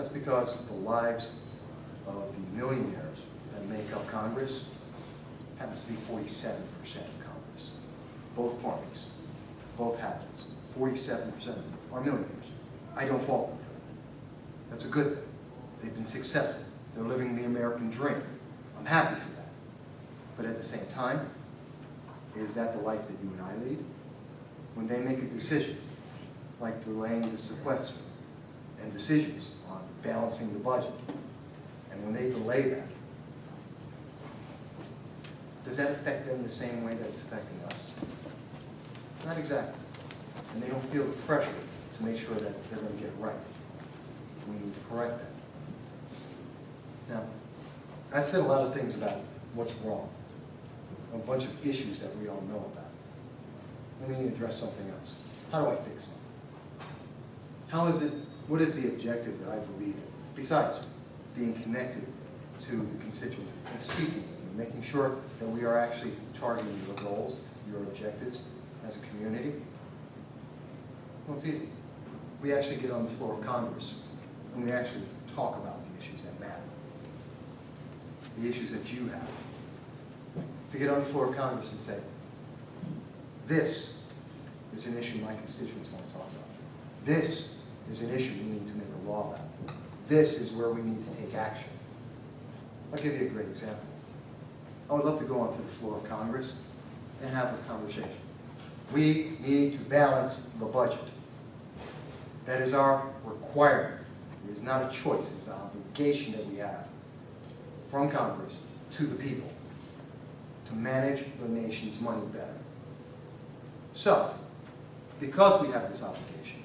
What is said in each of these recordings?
That's because the lives of the millionaires that make up Congress happens to be 47% of Congress. Both parties, both houses, 47% are millionaires. I don't fault them for that. That's a good thing. They've been successful. They're living the American dream. I'm happy for that. But at the same time, is that the life that you and I lead? When they make a decision, like delaying the sequester, and decisions on balancing the budget, and when they delay that, does that affect them the same way that it's affecting us? Not exactly. And they don't feel the pressure to make sure that they're going to get it right. We need to correct that. Now, I've said a lot of things about what's wrong, a bunch of issues that we all know about. Let me address something else. How do I fix them? What is the objective that I believe in, besides being connected to the constituents and speaking with them, making sure that we are actually targeting your goals, your objectives as a community? Well, it's easy. We actually get on the floor of Congress and we actually talk about the issues that matter, the issues that you have. To get on the floor of Congress and say, this is an issue my constituents want to talk about. This is an issue we need to make a law about. This is where we need to take action. I'll give you a great example. I would love to go onto the floor of Congress and have a conversation. We need to balance the budget. That is our requirement. It is not a choice. It's an obligation that we have from Congress to the people to manage the nation's money better. So, because we have this obligation,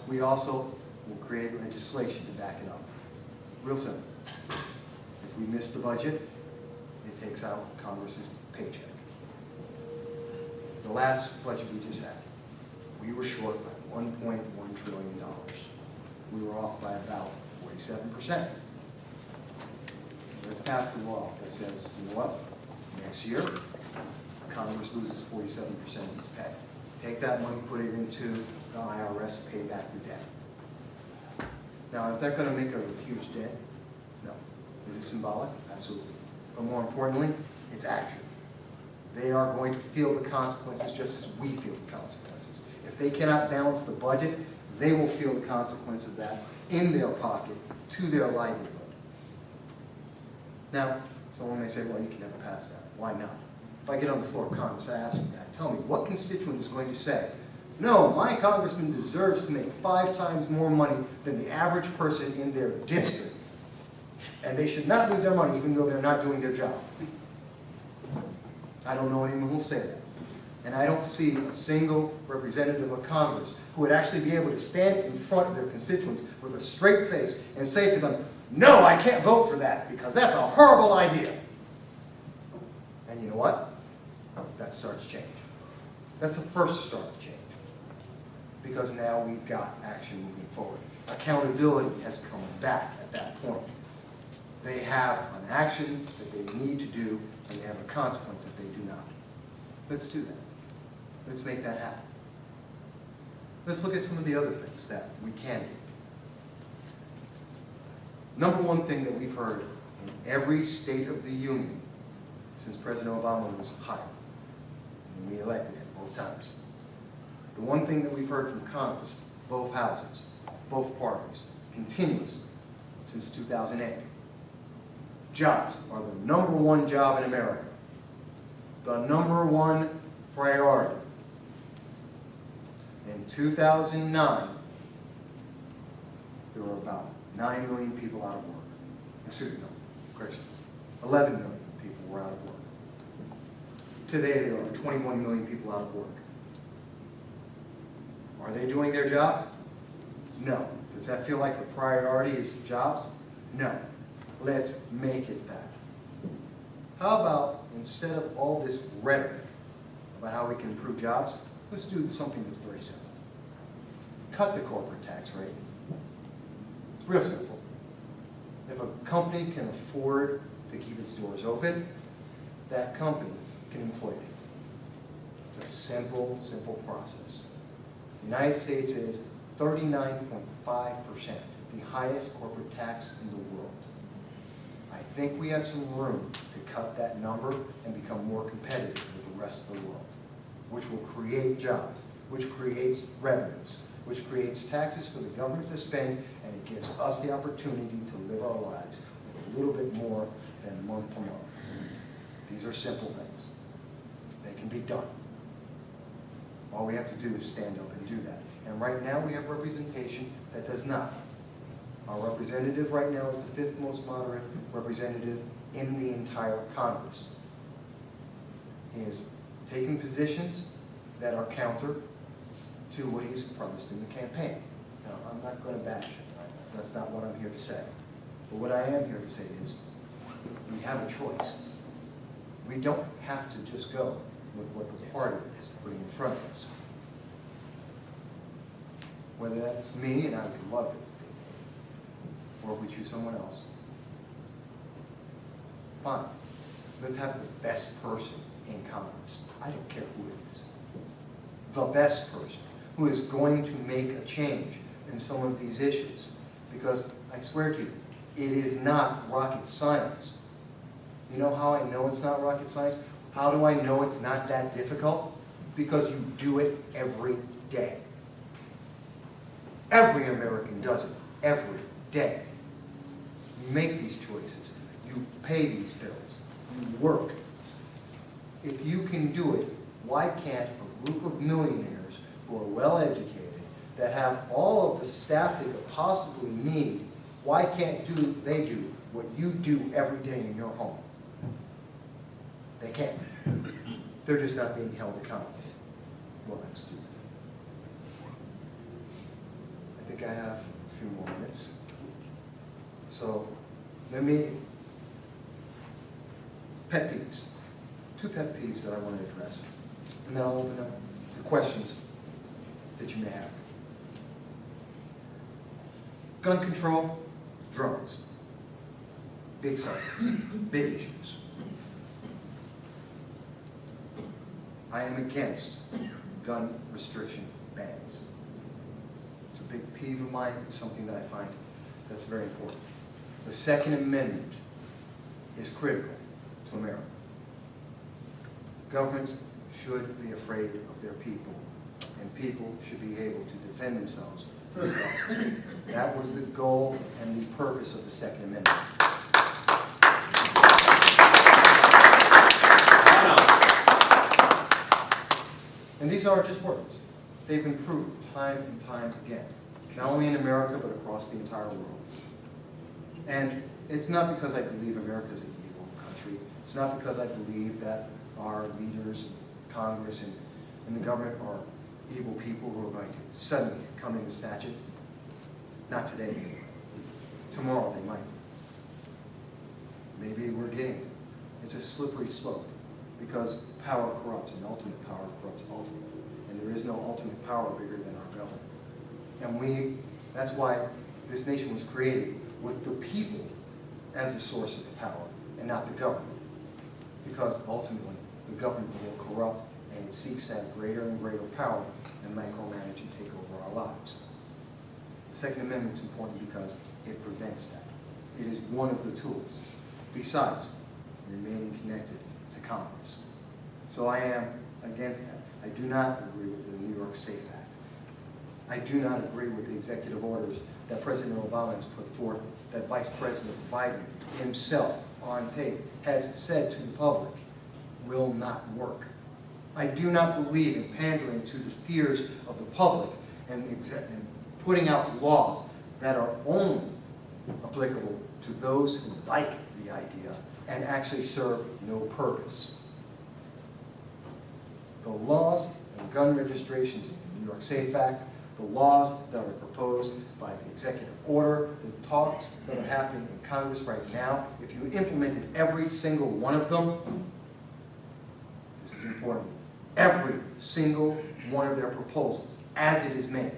we also will create legislation to back it up. Real simple. If we miss the budget, it takes out Congress's paycheck. The last budget we just had, we were short by $1.1 trillion. We were off by about 47%. Let's pass the law that says, you know what? Next year, Congress loses 47% of its pay. Take that money, put it into the IRS, pay back the debt. Now, is that going to make a huge dent? No. Is it symbolic? Absolutely. But more importantly, it's action. They are going to feel the consequences just as we feel the consequences. If they cannot balance the budget, they will feel the consequence of that in their pocket to their livelihood. Now, someone may say, well, you can never pass that. Why not? If I get on the floor of Congress, I ask them that. Tell me, what constituent is going to say, no, my congressman deserves to make 5 times more money than the average person in their district, and they should not lose their money even though they're not doing their job? I don't know anyone who will say that. And I don't see a single representative of Congress who would actually be able to stand in front of their constituents with a straight face and say to them, no, I can't vote for that because that's a horrible idea. And you know what? That starts change. That's the first start of change. Because now we've got action moving forward. Accountability has come back at that point. They have an action that they need to do, and they have a consequence that they do not. Let's do that. Let's make that happen. Let's look at some of the other things that we can do. Number one thing that we've heard in every State of the Union since President Obama was hired, and we elected him both times. The one thing that we've heard from Congress, both houses, both parties, continuously since 2008, jobs are the number one job in America. The number one priority. In 2009, there were about 9 million people out of work. Excuse me, no, correction. 11 million people were out of work. Today, there are 21 million people out of work. Are they doing their job? No. Does that feel like the priority is jobs? No. Let's make it that. How about, instead of all this rhetoric about how we can improve jobs, let's do something that's very simple. Cut the corporate tax rate. It's real simple. If a company can afford to keep its doors open, that company can employ people. It's a simple, simple process. The United States is 39.5%. the highest corporate tax in the world. I think we have some room to cut that number and become more competitive with the rest of the world, which will create jobs, which creates revenues, which creates taxes for the government to spend, and it gives us the opportunity to live our lives with a little bit more than month to month. These are simple things. They can be done. All we have to do is stand up and do that. And right now we have representation that does not. Our representative right now is the fifth most moderate representative in the entire Congress. He is taking positions that are counter to what he's promised in the campaign. Now, I'm not going to bash him. That's not what I'm here to say. But what I am here to say is we have a choice. We don't have to just go with what the party is putting in front of us. Whether that's me, and I would love it to be, or if we choose someone else, fine. Let's have the best person in Congress. I don't care who it is. The best person who is going to make a change in some of these issues. Because I swear to you, it is not rocket science. You know how I know it's not rocket science? How do I know it's not that difficult? Because you do it every day. Every American does it every day. You make these choices. You pay these bills. You work. If you can do it, why can't a group of millionaires who are well educated, that have all of the staff they could possibly need, why can't they do what you do every day in your home? They can't. They're just not being held accountable. Well, that's stupid. I think I have a few more minutes. So let me, pet peeves. Two pet peeves that I want to address. And then I'll open up to questions that you may have. Gun control, drones. Big subjects, big issues. I am against gun restriction bans. It's a big peeve of mine. It's something that I find that's very important. The Second Amendment is critical to America. Governments should be afraid of their people, and people should be able to defend themselves. That was the goal and the purpose of the Second Amendment. And these aren't just words. They've been proven time and time again, not only in America, but across the entire world. And it's not because I believe America is an evil country. It's not because I believe that our leaders, Congress, and the government are evil people who are going to suddenly come in and snatch it. Not today. Tomorrow they might. Maybe we're getting it. It's a slippery slope because power corrupts, and ultimate power corrupts ultimately. And there is no ultimate power bigger than our government. And that's why this nation was created with the people as the source of the power and not the government. Because ultimately, the government will corrupt and it seeks to have greater and greater power and micromanage and take over our lives. The Second Amendment is important because it prevents that. It is one of the tools. Besides, remaining connected to Congress. So I am against that. I do not agree with the New York SAFE Act. I do not agree with the executive orders that President Obama has put forth, that Vice President Biden himself on tape has said to the public will not work. I do not believe in pandering to the fears of the public and putting out laws that are only applicable to those who like the idea and actually serve no purpose. The laws and gun registrations in the New York SAFE Act, the laws that are proposed by the executive order, the talks that are happening in Congress right now, if you implemented every single one of them, this is important, every single one of their proposals, as it is made,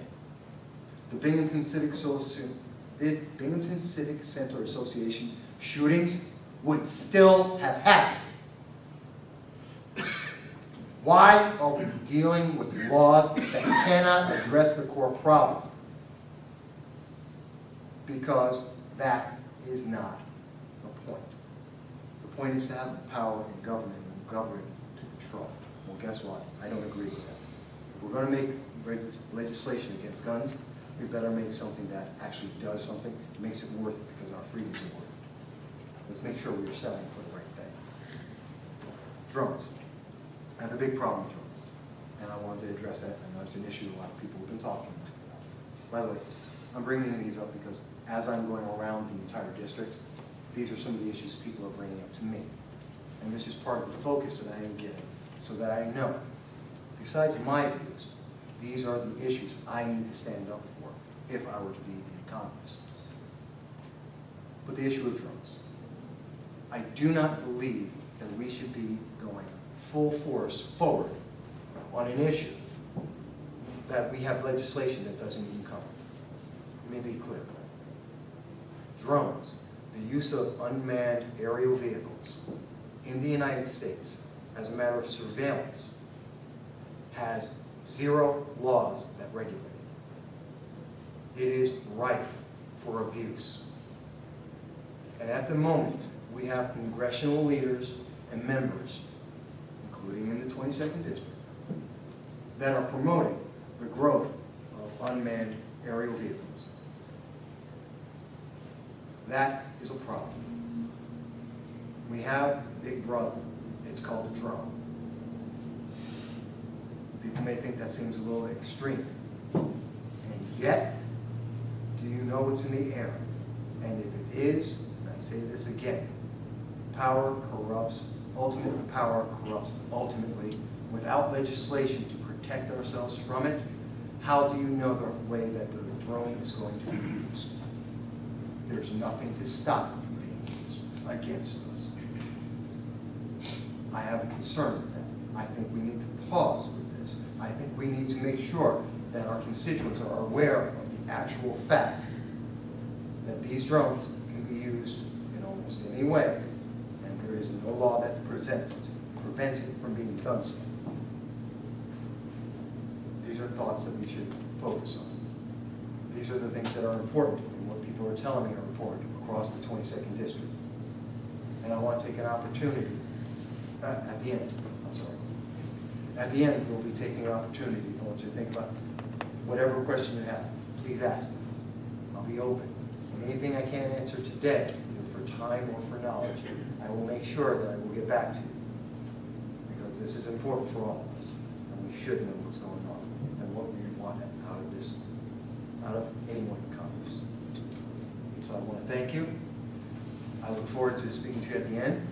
the Binghamton Civic Center Association shootings would still have happened. Why are we dealing with laws that cannot address the core problem? because that is not the point. The point is to have power in government and government to control. Well, guess what? I don't agree with that. If we're going to make legislation against guns, we better make something that actually does something, makes it worth it, because our freedoms are worth it. Let's make sure we're selling for the right thing. Drones. I have a big problem with drones, and I wanted to address that. I know it's an issue a lot of people have been talking about. By the way, I'm bringing these up because as I'm going around the entire district, these are some of the issues people are bringing up to me. And this is part of the focus that I am getting, so that I know, besides my views, these are the issues I need to stand up for if I were to be the economist. But the issue of drones. I do not believe that we should be going full force forward on an issue that we have legislation that doesn't even cover. Let me be clear. Drones, the use of unmanned aerial vehicles in the United States as a matter of surveillance, has zero laws that regulate it. It is rife for abuse. And at the moment, we have congressional leaders and members, including in the 22nd District, that are promoting the growth of unmanned aerial vehicles. That is a problem. We have Big Brother. It's called a drone. People may think that seems a little extreme. And yet, do you know what's in the air? And if it is, and I say this again, power corrupts, ultimate power corrupts ultimately. Without legislation to protect ourselves from it, how do you know the way that the drone is going to be used? There's nothing to stop it from being used against us. I have a concern with that. I think we need to pause with this. I think we need to make sure that our constituents are aware of the actual fact that these drones can be used in almost any way, and there is no law that prevents it from being done so. These are thoughts that we should focus on. These are the things that are important, and what people are telling me are important across the 22nd District. And I want to take an opportunity, at the end, At the end, we'll be taking an opportunity. I want you to think about whatever question you have. Please ask me. I'll be open. And anything I can't answer today, either for time or for knowledge, I will make sure that I will get back to you. Because this is important for all of us. And we should know what's going on and what we want out of this, out of anyone in Congress. So I want to thank you. I look forward to speaking to you at the end.